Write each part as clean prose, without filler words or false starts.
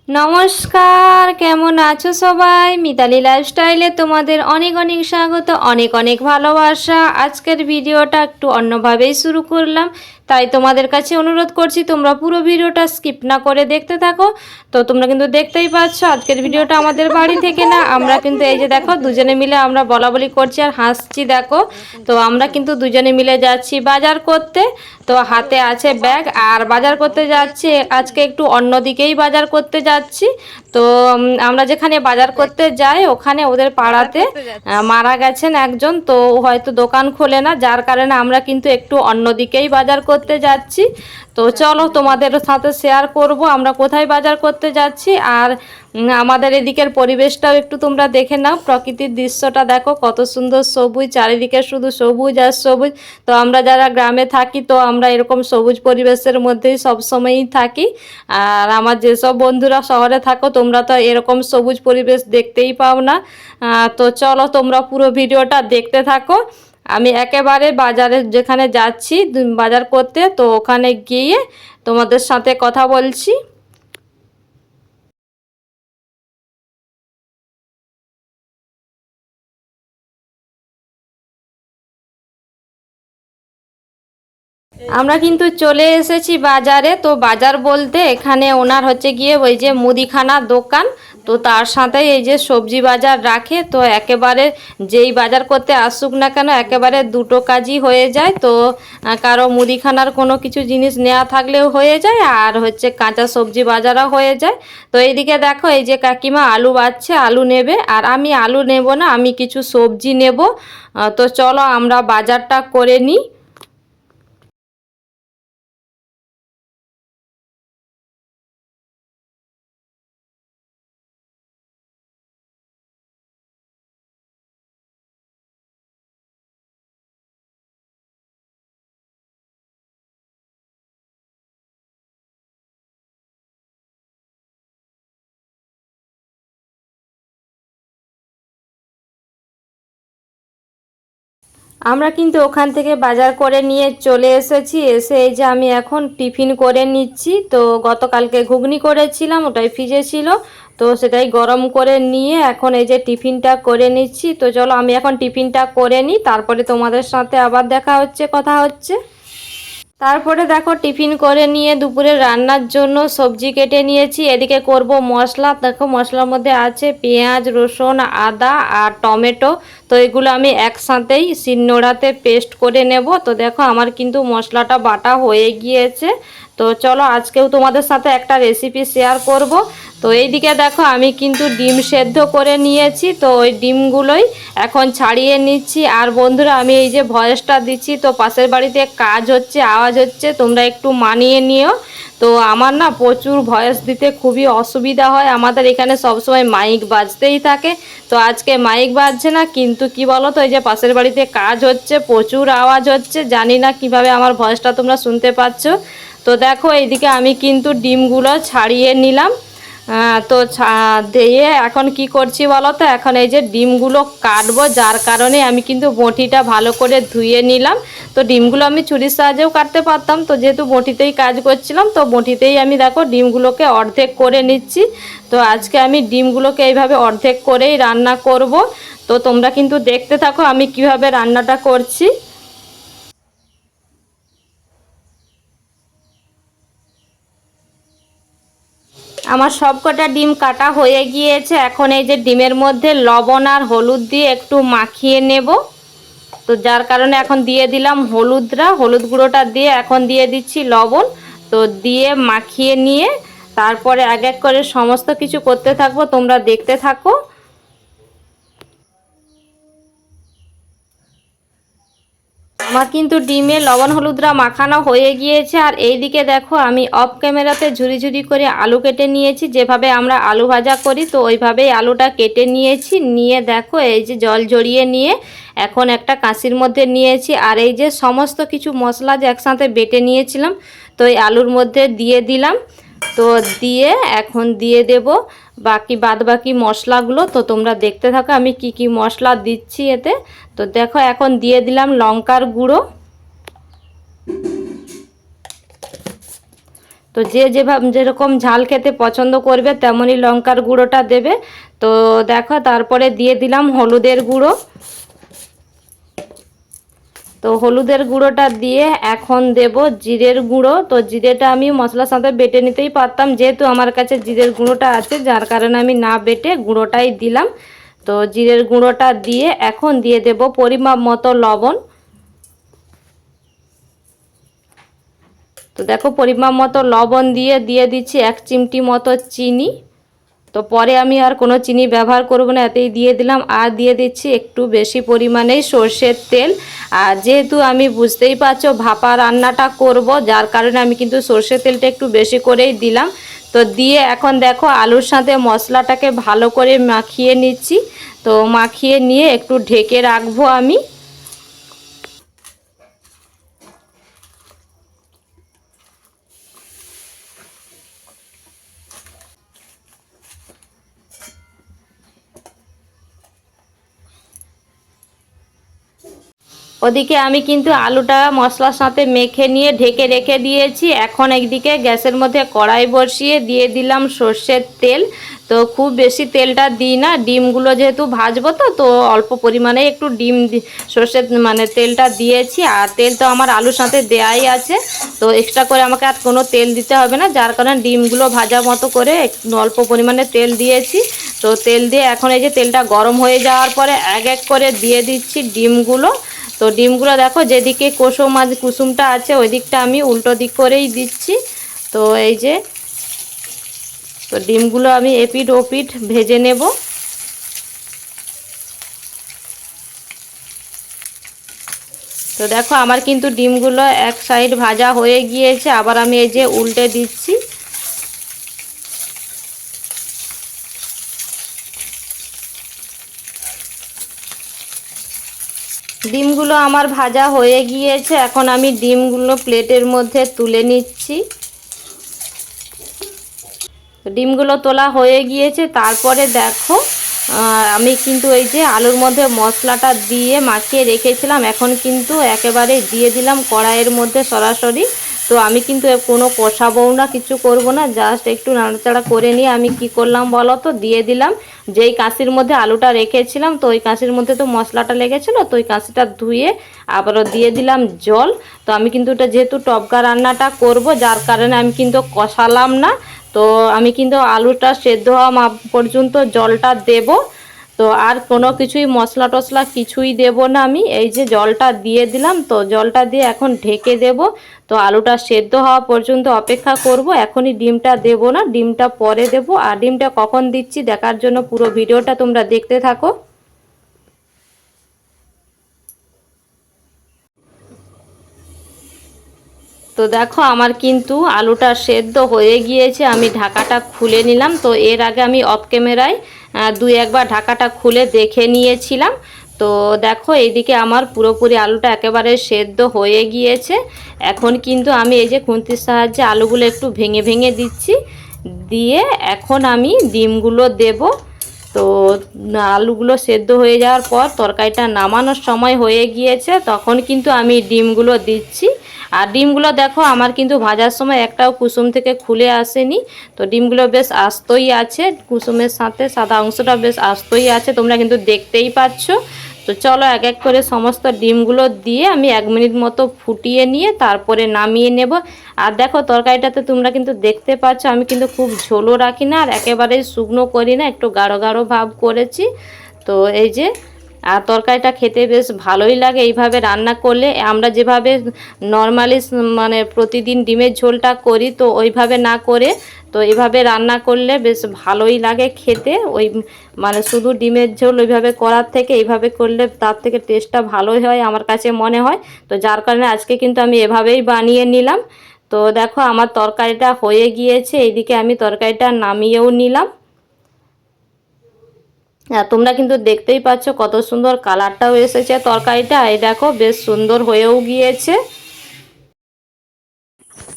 নমস্কার, কেমন আছো সবাই? মিতালি লাইফস্টাইলে তোমাদের অনেক অনেক স্বাগত, অনেক অনেক ভালোবাসা। আজকের ভিডিওটা একটু অন্যভাবেই শুরু করলাম, তাই তোমাদের কাছে অনুরোধ করছি তোমরা পুরো ভিডিওটা স্কিপ না করে দেখতে থাকো। তো তোমরা কিন্তু দেখতেই পাচ্ছ আজকের ভিডিওটা আমাদের বাড়ি থেকে না, আমরা কিন্তু এই যে দেখো দুজনে মিলে আমরা বলাবলি করছি আর হাসছি দেখো। তো আমরা কিন্তু দুজনে মিলে যাচ্ছি বাজার করতে। তো হাতে আছে ব্যাগ আর বাজার করতে যাচ্ছি আজকে একটু অন্য দিকেই বাজার করতে যাচ্ছি। তো আমরা যেখানে বাজার করতে যাই ওখানে ওদের পাড়াতে মারা গেছেন একজন, তো হয়তো দোকান খোলে না, যার কারণে আমরা কিন্তু একটু অন্য দিকেই বাজার করতে যাচ্ছি। তো চলো তোমাদের সাথে শেয়ার করব আমরা কোথায় বাজার করতে যাচ্ছি। আর আমাদের এদিকের পরিবেশটাও একটু তোমরা দেখে নাও, প্রকৃতির দৃশ্যটা দেখো কত সুন্দর সবুজ, চারিদিকে শুধু সবুজ আর সবুজ। তো আমরা যারা গ্রামে থাকি তো আমরা এরকম সবুজ পরিবেশের মধ্যেই সবসময়ই থাকি। আর আমার যেসব বন্ধুরা শহরে থাকো তোমরা তো এরকম সবুজ পরিবেশ দেখতেই পাও না। তো চলো তোমরা পুরো ভিডিওটা দেখতে থাকো। আমি একেবারে বাজারে যেখানে যাচ্ছি বাজার করতে, তো ওখানে গিয়ে তোমাদের সাথে কথা বলছি। আমরা কিন্তু চলে এসেছি বাজারে। তো বাজার বলতে এখানে ওনার হচ্ছে গিয়ে ওই যে মুদিখানার দোকান, তো তার সাথে এই যে সবজি বাজার রাখে। তো একেবারে যেই বাজার করতে আসুক না কেন একেবারে দুটো কাজই হয়ে যায়। তো কারো মুদিখানার কোনো কিছু জিনিস নেওয়া থাকলেও হয়ে যায়, আর হচ্ছে কাঁচা সবজি বাজারও হয়ে যায়। তো এইদিকে দেখো এই যে কাকিমা আলু বাছছে, আলু নেবে, আর আমি আলু নেব না, আমি কিছু সবজি নেব। তো চলো আমরা বাজারটা করে নিই। আমরা কিন্তু ওখান থেকে বাজার করে নিয়ে চলে এসেছি। এসে এই যে আমি এখন টিফিন করে নিচ্ছি। তো গতকালকে ঘুগনি করেছিলাম, ওটাই ফ্রিজে ছিল, তো সেটাই গরম করে নিয়ে এখন এই যে টিফিনটা করে নিচ্ছি। তো চলো আমি এখন টিফিনটা করে নিই, তারপরে তোমাদের সাথে আবার দেখা হচ্ছে, কথা হচ্ছে। তারপরে দেখো টিফিন করে নিয়ে দুপুরে রান্নার জন্য সবজি কেটে নিয়েছি। এদিকে করব মশলা। দেখো মশলার মধ্যে আছে পেঁয়াজ, রসুন, আদা আর টমেটো। তো এগুলো আমি একসাথেই শিলনোড়াতে পেস্ট করে নেব। তো দেখো আমার কিন্তু মশলাটা বাটা হয়ে গিয়েছে। তো চলো আজকেও তোমাদের সাথে একটা রেসিপি শেয়ার করব। তো এইদিকে দেখো আমি কিন্তু ডিম সেদ্ধ করে নিয়েছি, তো ওই ডিমগুলোই এখন ছাড়িয়ে নিচ্ছি। আর বন্ধুরা আমি এই যে ভয়েসটা দিচ্ছি, তো পাশের বাড়িতে কাজ হচ্ছে, আওয়াজ হচ্ছে, তোমরা একটু মানিয়ে নিও। তো আমার না প্রচুর ভয়েস দিতে খুবই অসুবিধা হয়, আমাদের এখানে সবসময় মাইক বাজতেই থাকে। তো আজকে মাইক বাজছে না, কিন্তু কি বলো তো এই যে পাশের বাড়িতে কাজ হচ্ছে, প্রচুর আওয়াজ হচ্ছে, জানি না কিভাবে আমার ভয়েসটা তোমরা শুনতে পাচ্ছ। তো দেখো এইদিকে আমি কিন্তু ডিমগুলো ছাড়িয়ে নিলাম। তো দিয়ে এখন কি করছি বলো তো, এখন এই যে ডিমগুলো কাটবো, যার কারণে আমি কিন্তু বঁটিটা ভালো করে ধুয়ে নিলাম। তো ডিমগুলো আমি ছুরির সাহায্যেও কাটতে পারতাম, তো যেহেতু বঁটিতেই কাজ করছিলাম তো বঁটিতেই আমি দেখো ডিমগুলোকে অর্ধেক করে নিচ্ছি। তো আজকে আমি ডিমগুলোকে এইভাবে অর্ধেক করেই রান্না করব। তো তোমরা কিন্তু দেখতে থাকো আমি কিভাবে রান্নাটা করছি। আমার সব কটা ডিম কাটা হয়ে গিয়েছে। এখন এই যে ডিমের মধ্যে লবণ আর হলুদ দিয়ে একটু মাখিয়ে নেব। তো যার কারণে এখন দিয়ে দিলাম হলুদ গুঁড়োটা দিয়ে এখন দিয়ে দিচ্ছি লবণ। তো দিয়ে মাখিয়ে নিয়ে তারপরে এক এক করে সমস্ত কিছু করতে থাকবো, তোমরা দেখতে থাকো। আমার কিন্তু ডিমে লবণ হলুদরা মাখানো হয়ে গিয়েছে। আর এইদিকে দেখো আমি অফ ক্যামেরাতে ঝুরি ঝুরি করে আলু কেটে নিয়েছি, যেভাবে আমরা আলু ভাজা করি তো ওইভাবেই আলুটা কেটে নিয়েছি। নিয়ে দেখো এই যে জল ঝরিয়ে নিয়ে এখন একটা কাঁচির মধ্যে নিয়েছি। আর এই যে সমস্ত কিছু মশলা যে একসাথে বেটে নিয়েছিলাম তো এই আলুর মধ্যে দিয়ে দিলাম। তো দিয়ে এখন দিয়ে দেব বাদ বাকি মশলাগুলো। তো তোমরা দেখতে থাকো আমি কি কি মশলা দিচ্ছি এতে। তো দেখো এখন দিয়ে দিলাম লঙ্কার গুঁড়ো। তো যে যেভাবে যেরকম ঝাল খেতে পছন্দ করবে তেমনই লঙ্কার গুঁড়োটা দেবে। তো দেখো তারপরে দিয়ে দিলাম হলুদের গুঁড়ো। তো হলুদের গুঁড়োটা দিয়ে এখন দেব জিরের গুঁড়ো। তো জিরেটা আমি মশলার সাথে বেটে নিতেই পারতাম, যেহেতু আমার কাছে জিরের গুঁড়োটা আছে যার কারণে আমি না বেটে গুঁড়োটাই দিলাম। তো জিরের গুঁড়োটা দিয়ে এখন দিয়ে দেব পরিমাপ মতো লবণ। তো দেখো পরিমাপ মতো লবণ দিয়ে দিচ্ছি 1 চিমটি মতো চিনি। তো পরে আমি আর কোনো চিনি ব্যবহার করব না, এতেই দিয়ে দিলাম। আর দিয়ে দিচ্ছি একটু বেশি পরিমাণেই সর্ষের তেল। আর যেহেতু আমি বুঝতেই পারছো ভাপা রান্নাটা করব, যার কারণে আমি কিন্তু সর্ষের তেলটা একটু বেশি করেই দিলাম। তো দিয়ে এখন দেখো আলুর সাথে মশলাটাকে ভালো করে মাখিয়ে নিচ্ছি। তো মাখিয়ে নিয়ে একটু ঢেকে রাখবো আমি। ওদিকে আমি কিন্তু আলুটা মশলার সাথে মেখে নিয়ে ঢেকে রেখে দিয়েছি। এখন একদিকে গ্যাসের মধ্যে কড়াই বসিয়ে দিয়ে দিলাম সর্ষের তেল। তো খুব বেশি তেলটা দিই না, ডিমগুলো যেহেতু ভাজবো তো অল্প পরিমাণে একটু সর্ষের তেলটা দিয়েছি। আর তেল তো আমার আলুর সাথে দেয়াই আছে, তো এক্সট্রা করে আমাকে আর কোনো তেল দিতে হবে না, যার কারণে ডিমগুলো ভাজা মতো করে অল্প পরিমাণে তেল দিয়েছি। তো তেল দিয়ে এখন এই যে তেলটা গরম হয়ে যাওয়ার পরে এক এক করে দিয়ে দিচ্ছি ডিমগুলো। তো ডিমগুলো দেখো যেদিকে কুসুমটা আছে ওই দিকটা আমি উল্টো দিক করেই দিচ্ছি। তো এই যে তো ডিমগুলো আমি এপিঠ ওপিঠ ভেজে নেব। তো দেখো আমার কিন্তু ডিমগুলো এক সাইড ভাজা হয়ে গিয়েছে, আবার আমি এই যে উল্টে দিচ্ছি। ডিমগুলো আমার ভাজা হয়ে গিয়েছে, এখন আমি ডিমগুলো প্লেটের মধ্যে তুলে নিচ্ছি। ডিমগুলো তোলা হয়ে গিয়েছে। তারপরে দেখো আমি কিন্তু এই যে আলুর মধ্যে মশলাটা দিয়ে মাখিয়ে রেখেছিলাম, এখন কিন্তু একেবারে দিয়ে দিলাম কড়াইয়ের মধ্যে সরাসরি। তো আমি কিন্তু কোনো কষাবো না, কিছু করব না, জাস্ট একটু নাড়াচাড়া করে নিয়ে আমি কি করলাম বলো তো, দিয়ে দিলাম যেই কাঁচির মধ্যে আলুটা রেখেছিলাম, তো ওই কাঁচির মধ্যে তো মশলাটা লেগেছিলো, তো ওই কাঁচিটা ধুয়ে আবারও দিয়ে দিলাম জল। তো আমি কিন্তু এটা যেহেতু টপকা রান্নাটা করব, যার কারণে আমি কিন্তু কষালাম না। তো আমি কিন্তু আলুটা সেদ্ধ হওয়া মাপ পর্যন্ত জলটা দেব। তো আর কোনো কিছুই মশলা টশলা কিছুই দেব না, আমি এই যে জলটা দিয়ে দিলাম। তো জলটা দিয়ে এখন ঢেকে দেব। তো আলুটা সেদ্ধ হওয়া পর্যন্ত অপেক্ষা করব, এখনই ডিমটা দেব না, ডিমটা পরে দেব। আর ডিমটা কখন দিচ্ছি দেখার জন্য পুরো ভিডিওটা তোমরা দেখতে থাকো। তো দেখো আমার কিন্তু আলুটা সেদ্ধ হয়ে গিয়েছে, আমি ঢাকাটা খুলে নিলাম। তো এর আগে আমি অফ ক্যামেরায় দুই একবার ঢাকাটা খুলে দেখে নিয়েছিলাম। তো দেখো এইদিকে আমার পুরোপুরি আলুটা একেবারে সেদ্ধ হয়ে গিয়েছে। এখন কিন্তু আমি এই যে খুন্তির সাহায্যে আলুগুলো একটু ভেঙে ভেঙে দিচ্ছি, দিয়ে এখন আমি ডিমগুলো দেব। তো আলুগুলো সেদ্ধ হয়ে যাওয়ার পর তরকারিটা নামানোর সময় হয়ে গিয়েছে, তখন কিন্তু আমি ডিমগুলো দিচ্ছি। আর ডিমগুলো দেখো আমার কিন্তু ভাজার সময় একটাও কুসুম থেকে খুলে আসেনি। তো ডিমগুলো বেশ আস্তই আছে, কুসুমের সাথে সাদা অংশটা বেশ আস্তই আছে, তোমরা কিন্তু দেখতেই পাচ্ছ। তো চলো এক এক করে সমস্ত ডিমগুলো দিয়ে আমি 1 মিনিট মতো ফুটিয়ে নিয়ে তারপরে নামিয়ে নেব। আর দেখো তরকারিটাতে তোমরা কিন্তু দেখতে পাচ্ছ আমি কিন্তু খুব ঝোলও রাখি না, আর একেবারেই শুকনো করি না, একটু গাঢ় গাঢ় ভাব করেছি। তো এই যে আর তরকারিটা খেতে বেশ ভালোই লাগে এইভাবে রান্না করলে। আমরা যেভাবে নর্মালি প্রতিদিন ডিমের ঝোলটা করি, তো ওইভাবে না করে তো এইভাবে রান্না করলে বেশ ভালোই লাগে খেতে। ওই শুধু ডিমের ঝোল ওইভাবে করার থেকে এইভাবে করলে তার থেকে টেস্টটা ভালোই হয় আমার কাছে মনে হয়। তো যার কারণে আজকে কিন্তু আমি এভাবেই বানিয়ে নিলাম। তো দেখো আমার তরকারিটা হয়ে গিয়েছে, এইদিকে আমি তরকারিটা নামিয়েও নিলাম। হ্যাঁ তোমরা কিন্তু দেখতেই পাচ্ছ কত সুন্দর কালারটাও এসেছে তরকারিটা, এই দেখো বেশ সুন্দর হয়েও গিয়েছে।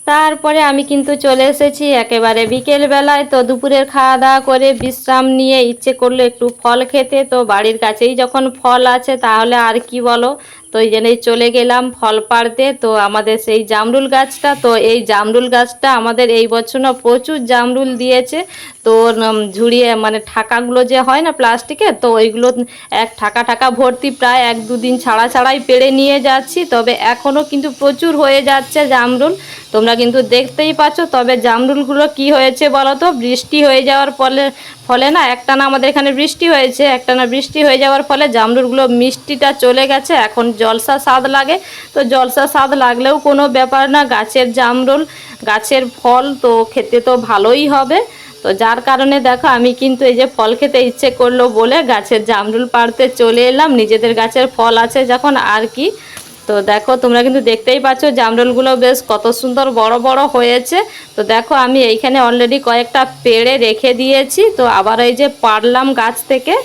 তারপরে আমি কিন্তু চলে এসেছি একেবারে বিকেল বেলায়। তো দুপুরের খাওয়া দাওয়া করে বিশ্রাম নিয়ে ইচ্ছে করলো একটু ফল খেতে। তো বাড়ির কাছেই যখন ফল আছে তাহলে আর কি বলো। তো তো এই জন্যই চলে গেলাম ফল পাড়তে। তো আমাদের সেই জামরুল গাছটা, তো এই জামরুল গাছটা আমাদের এই বছর না প্রচুর জামরুল দিয়েছে। তো ঝুড়িয়ে মানে ঠাকাগুলো যে হয় না প্লাস্টিকের, তো ওইগুলো এক ঠাকা ঠাকা ভর্তি প্রায় 1-2 দিন ছাড়া ছাড়াই পেড়ে নিয়ে যাচ্ছি। তবে এখনও কিন্তু প্রচুর হয়ে যাচ্ছে জামরুল, তোমরা কিন্তু দেখতেই পাচ্ছ। তবে জামরুলগুলো কি হয়েছে বলো তো, বৃষ্টি হয়ে যাওয়ার ফলে না একটানা আমাদের এখানে বৃষ্টি হয়েছে, একটানা বৃষ্টি হয়ে যাওয়ার ফলে জামরুলগুলো মিষ্টিটা চলে গেছে, এখন জলসা স্বাদ লাগে। তো জলসা স্বাদ লাগলেও কোনো ব্যাপার না, গাছের জামরুল গাছের ফল তো খেতে তো ভালোই হবে। তো যার কারণে দেখো আমি কিন্তু এই যে ফল খেতে ইচ্ছে করলো বলে গাছের জামরুল পাড়তে চলে এলাম, নিজেদের গাছের ফল আছে যখন আর কি। তো দেখো তোমরা কিন্তু দেখতেই পাচ্ছ জামরুলগুলো বেশ কত সুন্দর বড় বড় হয়েছে। তো দেখো আমি এইখানে অলরেডি কয়েকটা পেড়ে রেখে দিয়েছি, তো আবার এই যে পাড়লাম গাছ থেকে।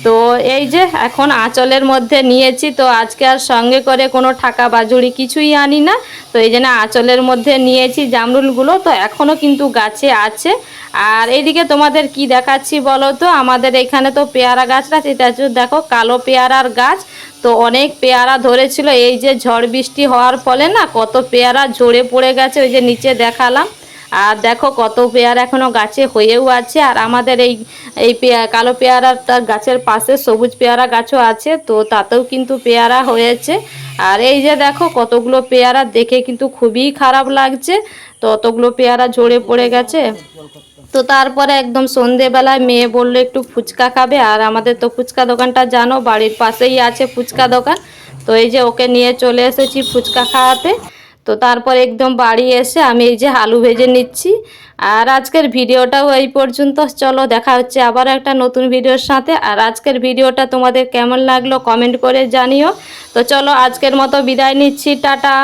তো এই যে এখন আঁচলের মধ্যে নিয়েছি, তো আজকে আর সঙ্গে করে কোনো ঠাকা বা ঝুড়ি কিছুই আনি না। তো এই জন্য আঁচলের মধ্যে নিয়েছি জামরুলগুলো, তো এখনও কিন্তু গাছে আছে। আর এইদিকে তোমাদের কি দেখাচ্ছি বলো তো, আমাদের এখানে তো পেয়ারা গাছটা, এটা হচ্ছে দেখো কালো পেয়ারার গাছ। তো অনেক পেয়ারা ধরেছিল, এই যে ঝড় বৃষ্টি হওয়ার ফলে না কত পেয়ারা ঝরে পড়ে গেছে, ওই যে নিচে দেখালাম। আর দেখো কত পেয়ারা এখনও গাছে হয়েও আছে। আর আমাদের এই কালো পেয়ারার তার গাছের পাশে সবুজ পেয়ারা গাছও আছে, তো তাতেও কিন্তু পেয়ারা হয়েছে। আর এই যে দেখো কতগুলো পেয়ারা, দেখে কিন্তু খুবই খারাপ লাগছে, তো অতগুলো পেয়ারা ঝরে পড়ে গেছে। তো তারপরে একদম সন্ধেবেলায় মেয়ে বললো একটু ফুচকা খাবে, আর আমাদের তো ফুচকা দোকানটা জানো বাড়ির পাশেই আছে ফুচকা দোকান। তো এই যে ওকে নিয়ে চলে এসেছি ফুচকা খাওয়াতে। তো তারপর একদম বাড়ি এসে আমি এই যে আলু ভেজে নিচ্ছি। আর আজকের ভিডিওটাও এই পর্যন্ত, চলো দেখা হচ্ছে আবার একটা নতুন ভিডিওর সাথে। আর আজকের ভিডিওটা তোমাদের কেমন লাগলো কমেন্ট করে জানিও। তো চলো আজকের মতো বিদায় নিচ্ছি, টাটা।